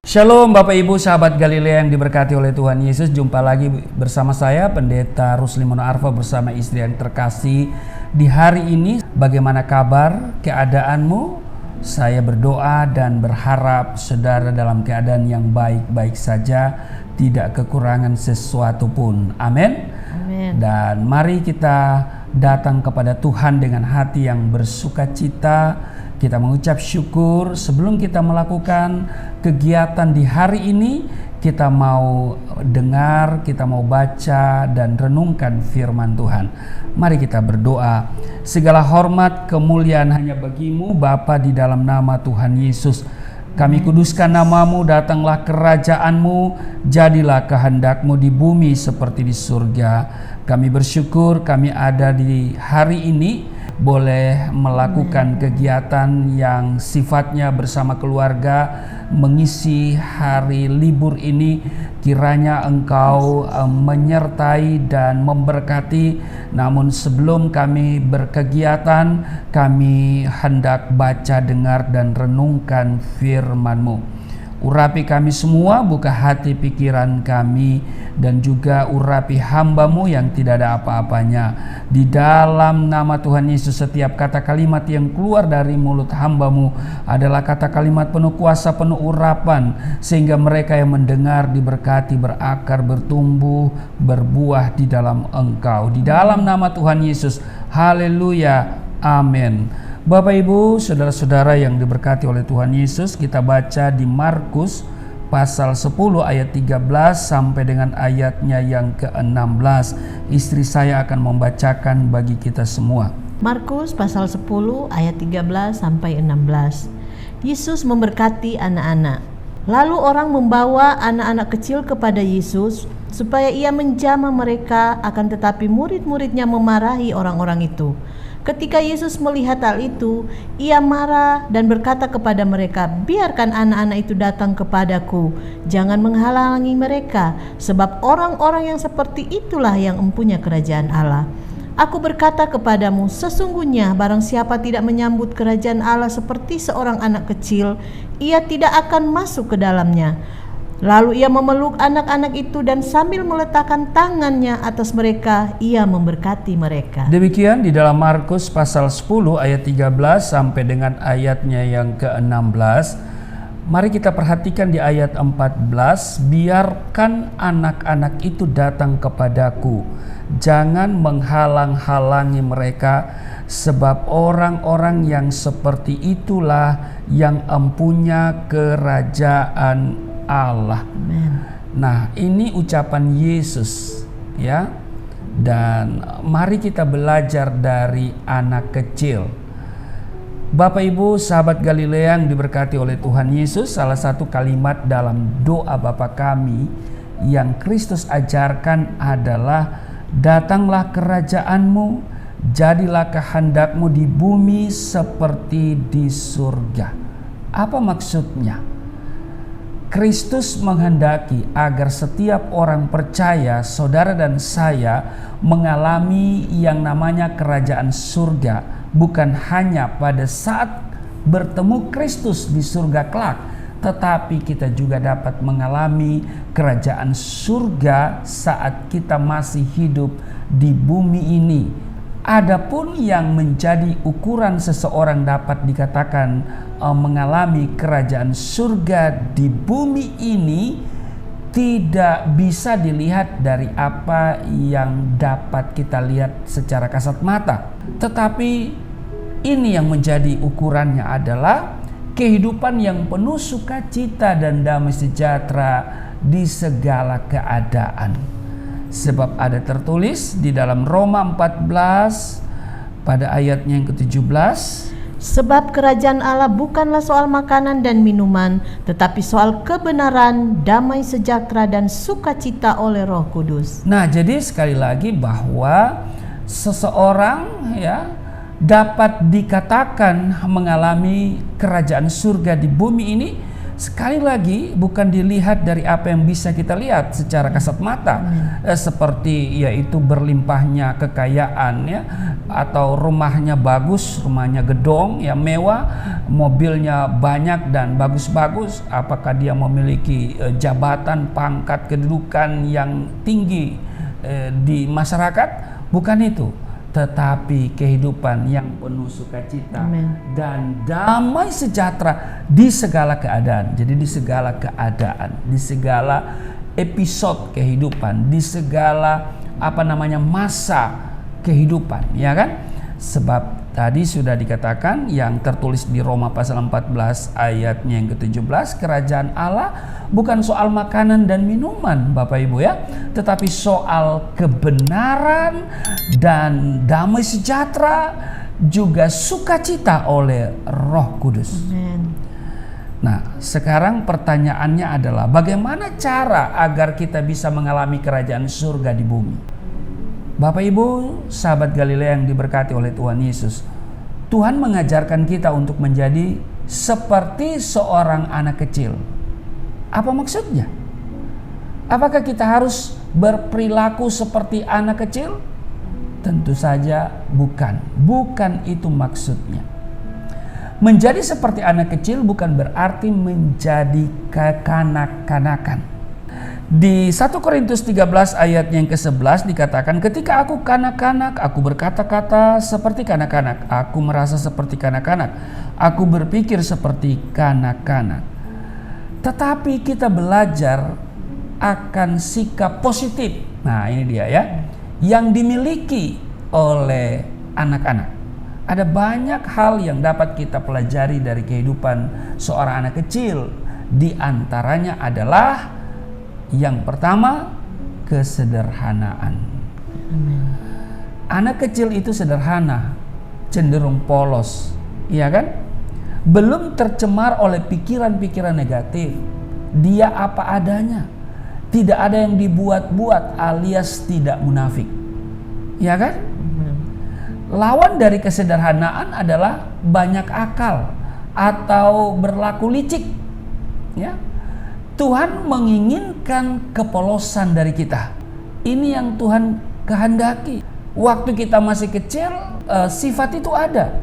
Shalom Bapak Ibu sahabat Galilea yang diberkati oleh Tuhan Yesus. Jumpa lagi bersama saya Pendeta Rusli Mono Arfa bersama istri yang terkasih di hari ini. Bagaimana kabar, keadaanmu? Saya berdoa dan berharap saudara dalam keadaan yang baik-baik saja, tidak kekurangan sesuatu pun. Amin. Dan mari kita datang kepada Tuhan dengan hati yang bersukacita. Kita mengucap syukur sebelum kita melakukan kegiatan di hari ini. Kita mau dengar, kita mau baca dan renungkan firman Tuhan. Mari kita berdoa. Segala hormat kemuliaan hanya bagimu Bapa, di dalam nama Tuhan Yesus. Kami kuduskan namamu, datanglah kerajaanmu, jadilah kehendakmu di bumi seperti di surga. Kami bersyukur kami ada di hari ini, boleh melakukan kegiatan yang sifatnya bersama keluarga, mengisi hari libur ini. Kiranya Engkau menyertai dan memberkati. Namun sebelum kami berkegiatan, kami hendak baca, dengar dan renungkan firman-Mu. Urapi kami semua, buka hati pikiran kami, dan juga urapi hamba-Mu yang tidak ada apa-apanya. Di dalam nama Tuhan Yesus, setiap kata kalimat yang keluar dari mulut hamba-Mu adalah kata kalimat penuh kuasa, penuh urapan, sehingga mereka yang mendengar diberkati, berakar, bertumbuh, berbuah di dalam Engkau. Di dalam nama Tuhan Yesus, haleluya, amin. Bapak Ibu, saudara-saudara yang diberkati oleh Tuhan Yesus, kita baca di Markus pasal 10 ayat 13 sampai dengan ayatnya yang ke-16. Istri saya akan membacakan bagi kita semua. Markus pasal 10 ayat 13 sampai 16. Yesus memberkati anak-anak. Lalu orang membawa anak-anak kecil kepada Yesus supaya ia menjamah mereka, akan tetapi murid-muridnya memarahi orang-orang itu. Ketika Yesus melihat hal itu, ia marah dan berkata kepada mereka, "Biarkan anak-anak itu datang kepadaku, jangan menghalangi mereka, sebab orang-orang yang seperti itulah yang empunya kerajaan Allah. Aku berkata kepadamu, sesungguhnya barang siapa tidak menyambut kerajaan Allah seperti seorang anak kecil, ia tidak akan masuk ke dalamnya." Lalu ia memeluk anak-anak itu dan sambil meletakkan tangannya atas mereka, ia memberkati mereka. Demikian di dalam Markus pasal 10 ayat 13 sampai dengan ayatnya yang ke-16. Mari kita perhatikan di ayat 14. Biarkan anak-anak itu datang kepadaku, jangan menghalang-halangi mereka, sebab orang-orang yang seperti itulah yang empunya kerajaan Allah. Amen. Nah, ini ucapan Yesus, ya. Dan mari kita belajar dari anak kecil. Bapak Ibu sahabat Galilea yang diberkati oleh Tuhan Yesus, salah satu kalimat dalam doa Bapa kami yang Kristus ajarkan adalah, datanglah kerajaanmu, jadilah kehendakmu di bumi seperti di surga. Apa maksudnya? Kristus menghendaki agar setiap orang percaya, saudara dan saya, mengalami yang namanya kerajaan surga, bukan hanya pada saat bertemu Kristus di surga kelak, tetapi kita juga dapat mengalami kerajaan surga saat kita masih hidup di bumi ini. Adapun yang menjadi ukuran seseorang dapat dikatakan mengalami kerajaan surga di bumi ini tidak bisa dilihat dari apa yang dapat kita lihat secara kasat mata. Tetapi ini yang menjadi ukurannya adalah kehidupan yang penuh sukacita dan damai sejahtera di segala keadaan. Sebab ada tertulis di dalam Roma 14 pada ayatnya yang ke-17. Sebab kerajaan Allah bukanlah soal makanan dan minuman, tetapi soal kebenaran, damai sejahtera dan sukacita oleh Roh Kudus. Nah, jadi sekali lagi bahwa seseorang ya dapat dikatakan mengalami kerajaan surga di bumi ini sekali lagi bukan dilihat dari apa yang bisa kita lihat secara kasat mata, seperti yaitu berlimpahnya kekayaan ya, atau rumahnya bagus, rumahnya gedong ya, mewah, mobilnya banyak dan bagus-bagus, apakah dia memiliki jabatan, pangkat, kedudukan yang tinggi di masyarakat, bukan itu. Tetapi kehidupan yang penuh sukacita dan damai sejahtera di segala keadaan. Jadi di segala keadaan, di segala episode kehidupan, di segala masa kehidupan, ya kan? Sebab tadi sudah dikatakan yang tertulis di Roma pasal 14 ayatnya yang ke-17, kerajaan Allah bukan soal makanan dan minuman, Bapak Ibu ya, tetapi soal kebenaran dan damai sejahtera, juga sukacita oleh Roh Kudus. Amen. Nah, sekarang pertanyaannya adalah bagaimana cara agar kita bisa mengalami kerajaan surga di bumi? Bapak Ibu, sahabat Galilea yang diberkati oleh Tuhan Yesus, Tuhan mengajarkan kita untuk menjadi seperti seorang anak kecil. Apa maksudnya? Apakah kita harus berperilaku seperti anak kecil? Tentu saja bukan. Bukan itu maksudnya. Menjadi seperti anak kecil bukan berarti menjadi kekanak-kanakan. Di 1 Korintus 13 ayat yang ke-11 dikatakan, ketika aku kanak-kanak, aku berkata-kata seperti kanak-kanak, aku merasa seperti kanak-kanak, aku berpikir seperti kanak-kanak. Tetapi kita belajar akan sikap positif. Nah, ini dia ya, yang dimiliki oleh anak-anak. Ada banyak hal yang dapat kita pelajari dari kehidupan seorang anak kecil. Di antaranya adalah yang pertama, kesederhanaan. Anak kecil itu sederhana, cenderung polos, iya kan? Belum tercemar oleh pikiran-pikiran negatif. Dia apa adanya, tidak ada yang dibuat-buat alias tidak munafik, iya kan? Lawan dari kesederhanaan adalah banyak akal atau berlaku licik, ya. Tuhan menginginkan kepolosan dari kita. Ini yang Tuhan kehendaki. Waktu kita masih kecil, sifat itu ada,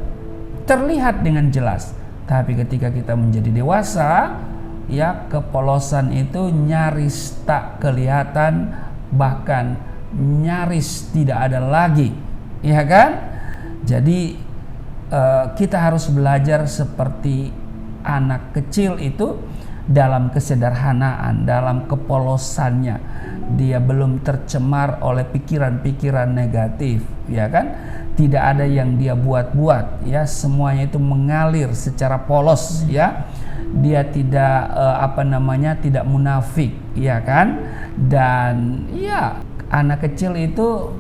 terlihat dengan jelas. Tapi ketika kita menjadi dewasa, ya, kepolosan itu nyaris tak kelihatan, bahkan nyaris tidak ada lagi, ya kan? Jadi kita harus belajar seperti anak kecil itu, dalam kesederhanaan, dalam kepolosannya. Dia belum tercemar oleh pikiran-pikiran negatif, ya kan? Tidak ada yang dia buat-buat, ya, semuanya itu mengalir secara polos, ya. Dia tidak tidak munafik, ya kan? Dan ya, anak kecil itu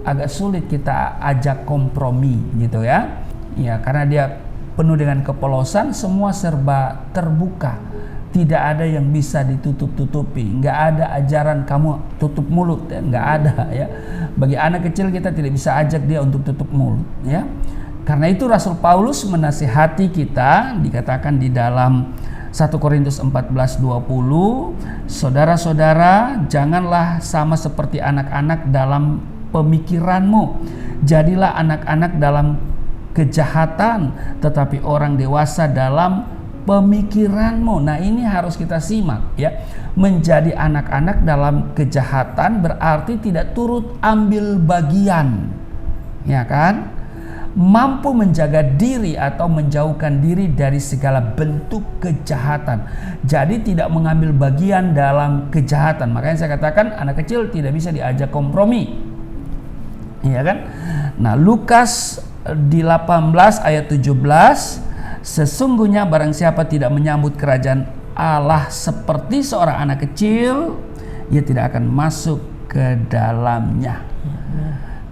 agak sulit kita ajak kompromi gitu ya. Ya, karena dia penuh dengan kepolosan, semua serba terbuka. Tidak ada yang bisa ditutup-tutupi. Nggak ada ajaran kamu tutup mulut, ya. Nggak ada ya. Bagi anak kecil kita tidak bisa ajak dia untuk tutup mulut, ya. Karena itu Rasul Paulus menasihati kita, dikatakan di dalam 1 Korintus 14:20, saudara-saudara, janganlah sama seperti anak-anak dalam pemikiranmu. Jadilah anak-anak dalam kejahatan, tetapi orang dewasa dalam pemikiranmu. Nah, ini harus kita simak ya. Menjadi anak-anak dalam kejahatan berarti tidak turut ambil bagian, ya kan? Mampu menjaga diri atau menjauhkan diri dari segala bentuk kejahatan. Jadi tidak mengambil bagian dalam kejahatan. Makanya saya katakan anak kecil tidak bisa diajak kompromi, ya kan? Nah, Lukas di 18 ayat 17, sesungguhnya barang siapa tidak menyambut kerajaan Allah seperti seorang anak kecil, ia tidak akan masuk ke dalamnya.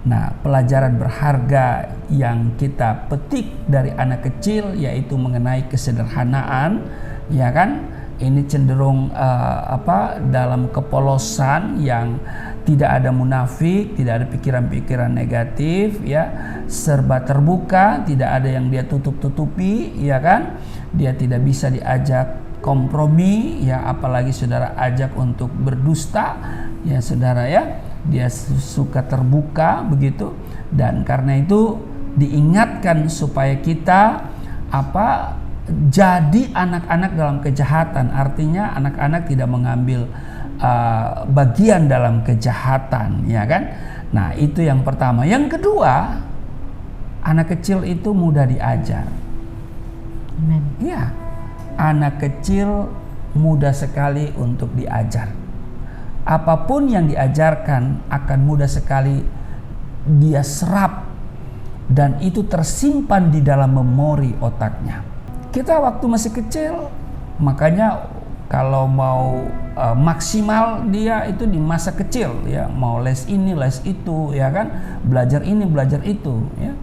Nah, pelajaran berharga yang kita petik dari anak kecil yaitu mengenai kesederhanaan, ya kan? Ini cenderung dalam kepolosan yang tidak ada munafik, tidak ada pikiran-pikiran negatif, ya, serba terbuka, tidak ada yang dia tutup-tutupi, ya kan? Dia tidak bisa diajak kompromi, ya apalagi saudara ajak untuk berdusta, ya saudara ya, dia suka terbuka begitu. Dan karena itu diingatkan supaya kita jadi anak-anak dalam kejahatan, artinya anak-anak tidak mengambil bagian dalam kejahatan, ya kan? Nah, itu yang pertama. Yang kedua, anak kecil itu mudah diajar. Amen. Ya, anak kecil mudah sekali untuk diajar. Apapun yang diajarkan akan mudah sekali dia serap, dan itu tersimpan di dalam memori otaknya. Kita waktu masih kecil, makanya kalau mau maksimal dia itu di masa kecil, ya, mau les ini les itu, ya kan, belajar ini belajar itu, ya.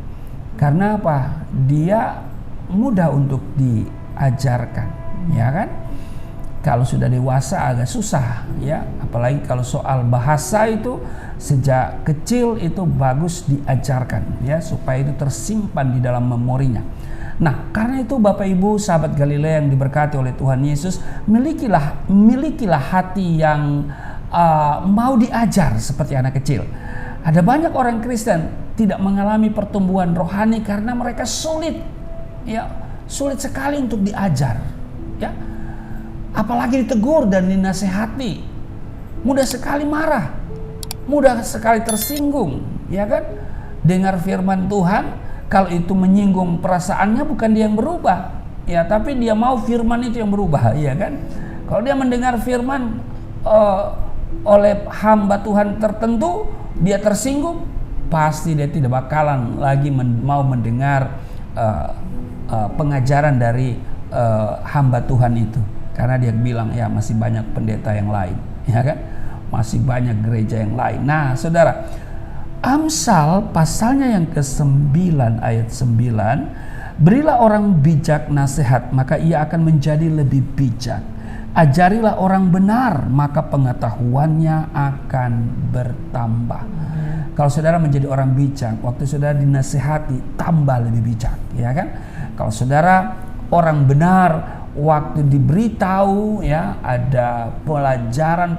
Karena apa? Dia mudah untuk diajarkan, ya kan. Kalau sudah dewasa agak susah, ya, apalagi kalau soal bahasa itu sejak kecil itu bagus diajarkan, ya, supaya itu tersimpan di dalam memorinya. Nah, karena itu Bapak Ibu sahabat Galilea yang diberkati oleh Tuhan Yesus, milikilah hati yang mau diajar seperti anak kecil. Ada banyak orang Kristen tidak mengalami pertumbuhan rohani karena mereka sulit sekali untuk diajar, ya. Apalagi ditegur dan dinasehati, mudah sekali marah, mudah sekali tersinggung, ya kan? Dengar firman Tuhan, kalau itu menyinggung perasaannya bukan dia yang berubah, ya, tapi dia mau firman itu yang berubah, ya kan? Kalau dia mendengar firman oleh hamba Tuhan tertentu, dia tersinggung, pasti dia tidak bakalan lagi mau mendengar pengajaran dari hamba Tuhan itu. Karena dia bilang, ya masih banyak pendeta yang lain, ya kan? Masih banyak gereja yang lain. Nah, saudara, Amsal pasalnya yang ke-9 ayat 9, berilah orang bijak nasihat, maka ia akan menjadi lebih bijak. Ajarilah orang benar, maka pengetahuannya akan bertambah. Kalau saudara menjadi orang bijak, waktu saudara dinasihati, tambah lebih bijak, ya kan? Kalau saudara orang benar, waktu diberitahu, ya, ada pelajaran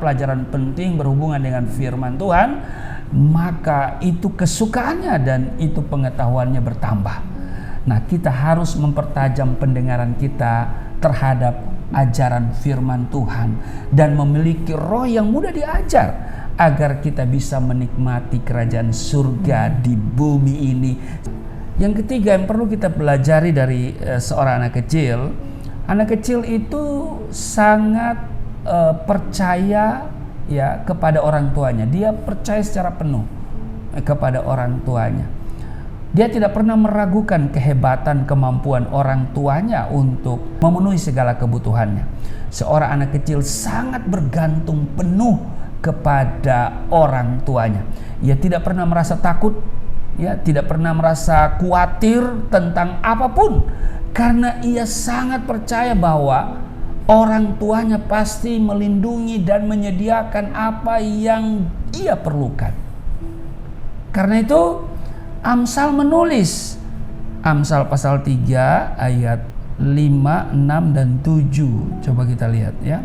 penting berhubungan dengan firman Tuhan, maka itu kesukaannya dan itu pengetahuannya bertambah. Nah, kita harus mempertajam pendengaran kita terhadap ajaran firman Tuhan dan memiliki roh yang mudah diajar agar kita bisa menikmati kerajaan surga di bumi ini. Yang ketiga yang perlu kita pelajari dari seorang anak kecil itu sangat percaya, ya, kepada orang tuanya. Dia percaya secara penuh kepada orang tuanya. Dia tidak pernah meragukan kehebatan kemampuan orang tuanya untuk memenuhi segala kebutuhannya. Seorang anak kecil sangat bergantung penuh kepada orang tuanya. Ia tidak pernah merasa takut, ya, tidak pernah merasa khawatir tentang apapun, karena ia sangat percaya bahwa orang tuanya pasti melindungi dan menyediakan apa yang ia perlukan. Karena itu Amsal menulis, Amsal pasal 3 ayat 5, 6, dan 7. Coba kita lihat, ya.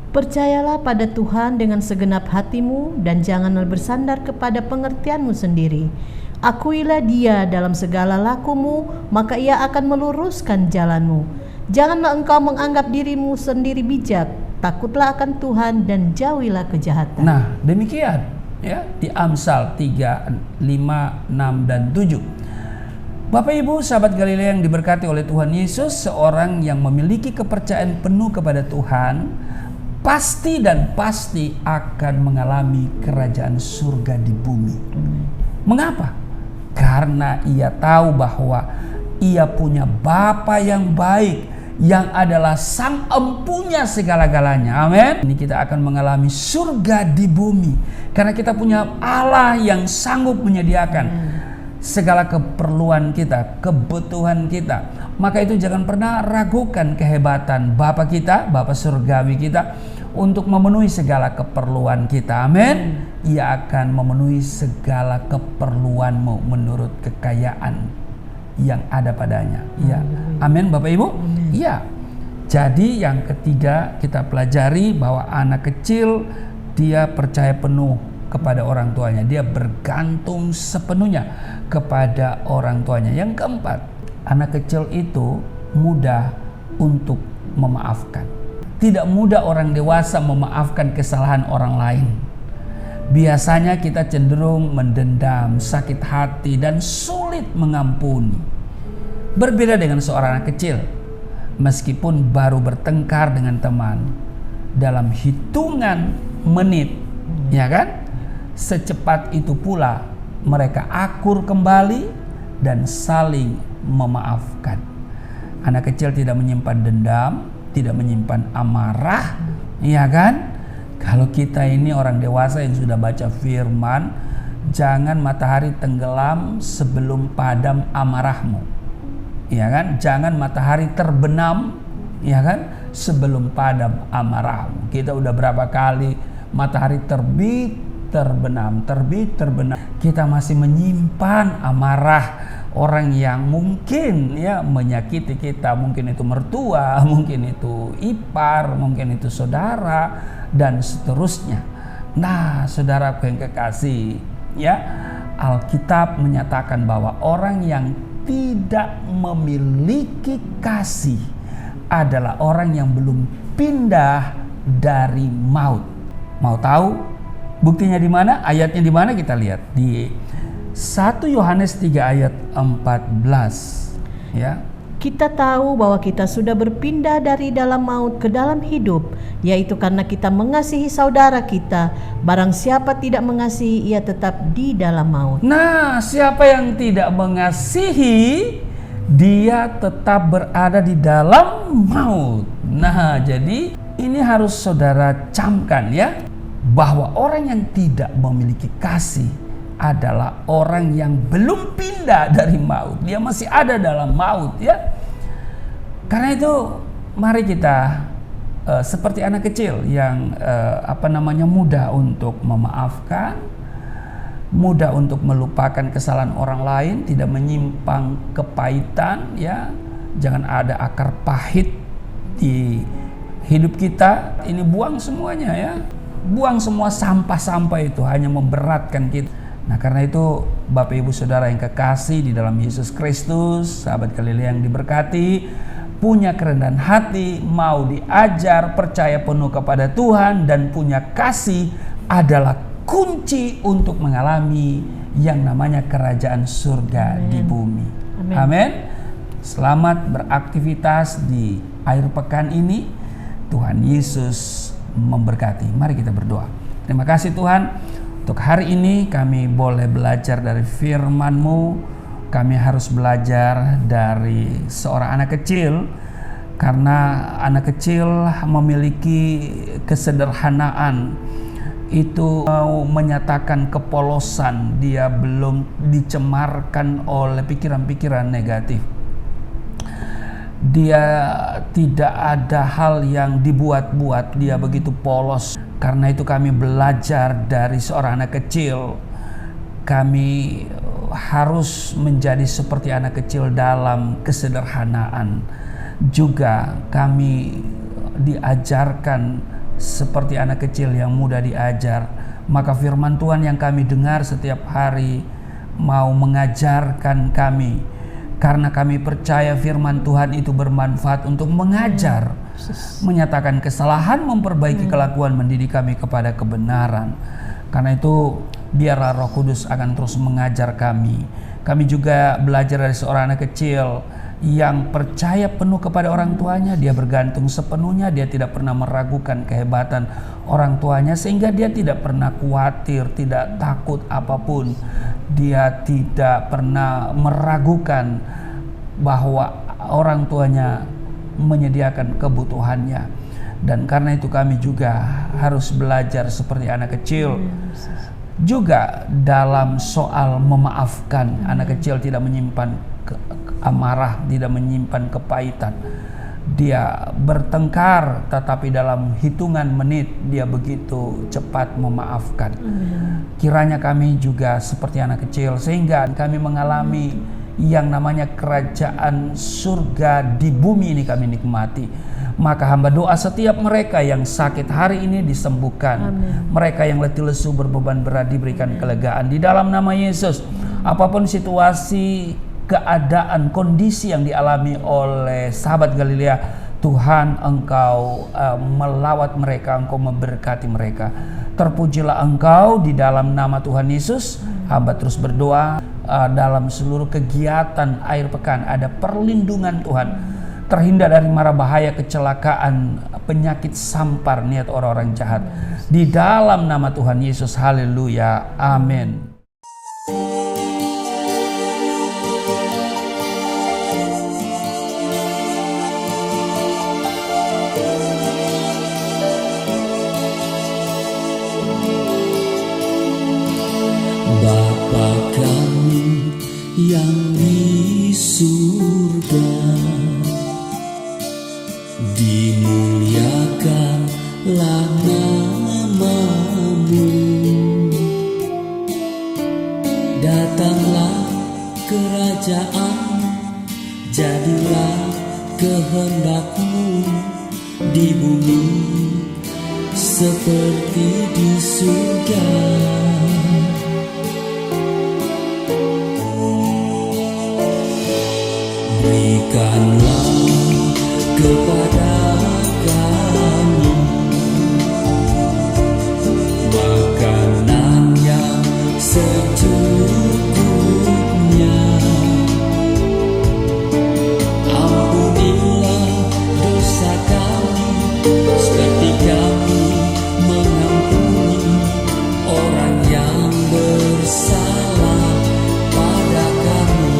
Percayalah pada Tuhan dengan segenap hatimu dan janganlah bersandar kepada pengertianmu sendiri. Akuilah Dia dalam segala lakumu, maka Ia akan meluruskan jalanmu. Janganlah engkau menganggap dirimu sendiri bijak, takutlah akan Tuhan dan jauhilah kejahatan. Nah, demikian, ya, di Amsal 3, 5, 6, dan 7. Bapak Ibu sahabat Galilea yang diberkati oleh Tuhan Yesus, seorang yang memiliki kepercayaan penuh kepada Tuhan pasti akan mengalami kerajaan surga di bumi. Mengapa? Karena ia tahu bahwa ia punya Bapa yang baik, yang adalah sang empunya segala-galanya. Amin. Ini kita akan mengalami surga di bumi karena kita punya Allah yang sanggup menyediakan segala keperluan kita, kebutuhan kita. Maka itu jangan pernah ragukan kehebatan Bapa kita, Bapa surgawi kita, untuk memenuhi segala keperluan kita. Amin. Ia akan memenuhi segala keperluanmu menurut kekayaan yang ada padanya. Ya. Amin, Bapak Ibu. Iya. Jadi yang ketiga kita pelajari bahwa anak kecil dia percaya penuh kepada orang tuanya. Dia bergantung sepenuhnya kepada orang tuanya. Yang keempat, anak kecil itu mudah untuk memaafkan. Tidak mudah orang dewasa memaafkan kesalahan orang lain. Biasanya kita cenderung mendendam, sakit hati, dan sulit mengampuni. Berbeda dengan seorang anak kecil, meskipun baru bertengkar dengan teman, dalam hitungan menit, ya kan? Secepat itu pula mereka akur kembali dan saling memaafkan. Anak kecil tidak menyimpan dendam, tidak menyimpan amarah, ya kan? Kalau kita ini orang dewasa yang sudah baca firman, jangan matahari tenggelam sebelum padam amarahmu, ya kan? Jangan matahari terbenam, ya kan, sebelum padam amarahmu. Kita udah berapa kali matahari terbit, terbenam, terbit, terbenam. Kita masih menyimpan amarah orang yang mungkin ya menyakiti kita, mungkin itu mertua, mungkin itu ipar, mungkin itu saudara, dan seterusnya. Nah, saudaraku yang kekasih, ya, Alkitab menyatakan bahwa orang yang tidak memiliki kasih adalah orang yang belum pindah dari maut. Mau tahu buktinya di mana? Ayatnya di mana? Kita lihat di 1 Yohanes 3 ayat 14, ya. Kita tahu bahwa kita sudah berpindah dari dalam maut ke dalam hidup, yaitu karena kita mengasihi saudara kita. Barang siapa tidak mengasihi, ia tetap di dalam maut. Nah, siapa yang tidak mengasihi, dia tetap berada di dalam maut. Nah, jadi ini harus saudara camkan ya, bahwa orang yang tidak memiliki kasih adalah orang yang belum pindah dari maut. Dia masih ada dalam maut, ya. Karena itu mari kita seperti anak kecil yang mudah untuk memaafkan, mudah untuk melupakan kesalahan orang lain, tidak menyimpang kepahitan, ya. Jangan ada akar pahit di hidup kita. Ini buang semuanya, ya. Buang semua sampah-sampah itu, hanya memberatkan kita. Nah, karena itu Bapak Ibu Saudara yang kekasih di dalam Yesus Kristus, sahabat Galilea yang diberkati, punya kerendahan hati, mau diajar, percaya penuh kepada Tuhan, dan punya kasih adalah kunci untuk mengalami yang namanya kerajaan surga di bumi. Amin. Selamat beraktivitas di akhir pekan ini. Tuhan Yesus memberkati. Mari kita berdoa. Terima kasih Tuhan, untuk hari ini kami boleh belajar dari firman-Mu. Kami harus belajar dari seorang anak kecil, karena anak kecil memiliki kesederhanaan. Itu mau menyatakan kepolosan, dia belum dicemarkan oleh pikiran-pikiran negatif. Dia tidak ada hal yang dibuat-buat, dia begitu polos. Karena itu kami belajar dari seorang anak kecil. Kami harus menjadi seperti anak kecil dalam kesederhanaan. Juga kami diajarkan seperti anak kecil yang mudah diajar. Maka firman Tuhan yang kami dengar setiap hari mau mengajarkan kami. Karena kami percaya firman Tuhan itu bermanfaat untuk mengajar, menyatakan kesalahan, memperbaiki kelakuan, mendidik kami kepada kebenaran. Karena itu biarlah Roh Kudus akan terus mengajar kami. Kami juga belajar dari seorang anak kecil yang percaya penuh kepada orang tuanya. Dia bergantung sepenuhnya, dia tidak pernah meragukan kehebatan orang tuanya, sehingga dia tidak pernah khawatir, tidak takut apapun. Dia tidak pernah meragukan bahwa orang tuanya menyediakan kebutuhannya. Dan karena itu kami juga harus belajar seperti anak kecil. Juga dalam soal memaafkan, anak kecil tidak menyimpan amarah, tidak menyimpan kepahitan. Dia bertengkar, tetapi dalam hitungan menit dia begitu cepat memaafkan. Kiranya kami juga seperti anak kecil, sehingga kami mengalami yang namanya kerajaan surga di bumi ini kami nikmati. Maka hamba doa setiap mereka yang sakit hari ini disembuhkan. Mereka yang letih lesu berbeban berat diberikan kelegaan di dalam nama Yesus. Apapun situasi, keadaan, kondisi yang dialami oleh sahabat Galilea, Tuhan Engkau melawat mereka, Engkau memberkati mereka. Terpujilah Engkau di dalam nama Tuhan Yesus. Hamba terus berdoa dalam seluruh kegiatan akhir pekan ada perlindungan Tuhan, terhindar dari mara bahaya, kecelakaan, penyakit, sampar, niat orang-orang jahat. Di dalam nama Tuhan Yesus, haleluya, amin. Bapa kami yang di surga, dimuliakanlah nama-Mu. Datanglah kerajaan, jadilah kehendak-Mu di bumi seperti di surga. Berikanlah kepada kami makanan yang secukupnya. Ampunilah dosa kami seperti kami mengampuni orang yang bersalah pada kami.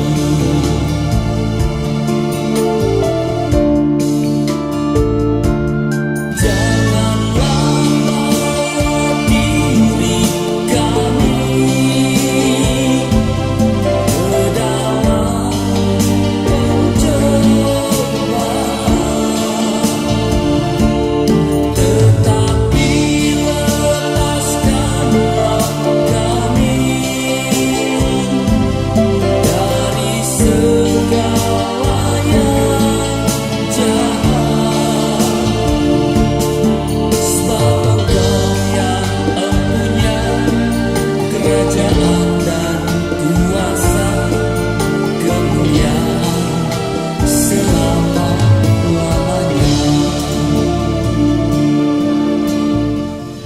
Kerajaan